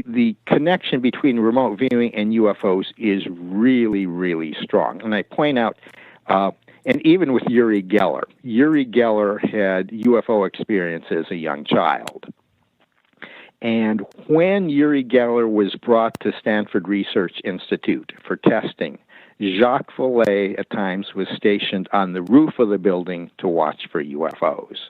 the connection between remote viewing and UFOs is really, really strong. And I point out, and even with Uri Geller had UFO experience as a young child. And when Uri Geller was brought to Stanford Research Institute for testing, Jacques Vallée at times was stationed on the roof of the building to watch for UFOs.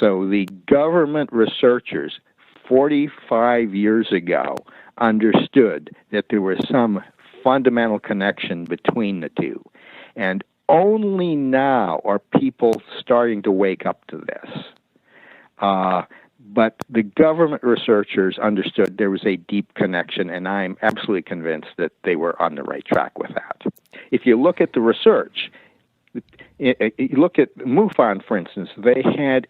So the government researchers 45 years ago understood that there was some fundamental connection between the two. And only now are people starting to wake up to this. But the government researchers understood there was a deep connection, and I'm absolutely convinced that they were on the right track with that. If you look at the research, you look at MUFON, for instance, they had,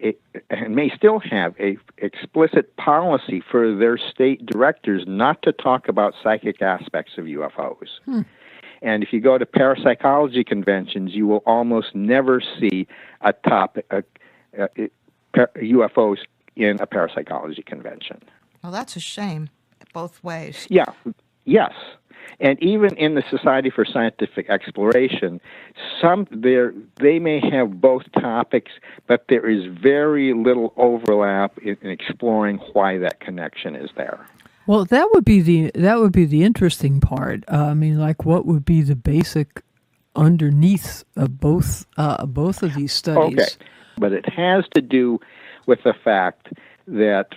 and may still have, a explicit policy for their state directors not to talk about psychic aspects of UFOs. And if you go to parapsychology conventions, you will almost never see a topic, UFOs in a parapsychology convention. Well, that's a shame, both ways. Yeah, yes. And even in the Society for Scientific Exploration, they may have both topics, but there is very little overlap in exploring why that connection is there. Well, that would be the interesting part. I mean, like, what would be the basic underneath of both of these studies? Okay, but it has to do with the fact that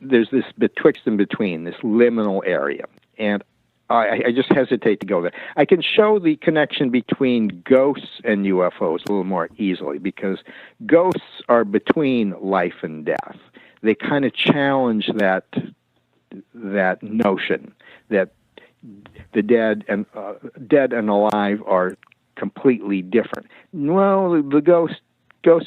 there's this betwixt and between, this liminal area, and I just hesitate to go there. I can show the connection between ghosts and UFOs a little more easily, because ghosts are between life and death. They kind of challenge that notion that the dead and alive are completely different. Well, the ghost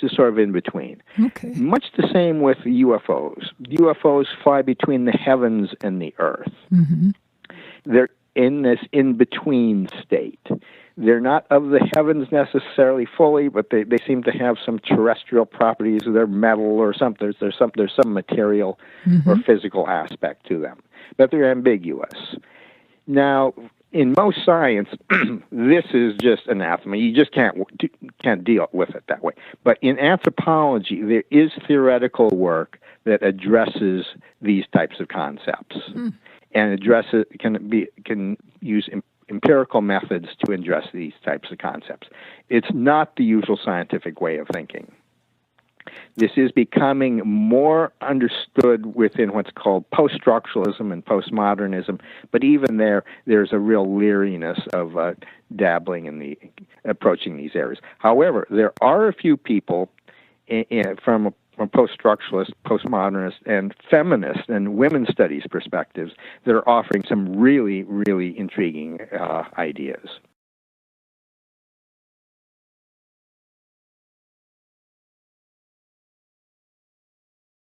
is sort of in between. Okay. Much the same with UFOs. UFOs fly between the heavens and the earth. Mm-hmm. They're in this in-between state. They're not of the heavens necessarily fully, but they seem to have some terrestrial properties. They're metal or something. There's some material or physical aspect to them, but they're ambiguous. Now, in most science, this is just anathema. You just can't deal with it that way. But in anthropology, there is theoretical work that addresses these types of concepts, and can use empirical methods to address these types of concepts. It's not the usual scientific way of thinking. This is becoming more understood within what's called post-structuralism and postmodernism, but even there's a real leeriness of dabbling in approaching these areas. However, there are a few people from post-structuralist, postmodernist, and feminist and women's studies perspectives that are offering some really, really intriguing ideas.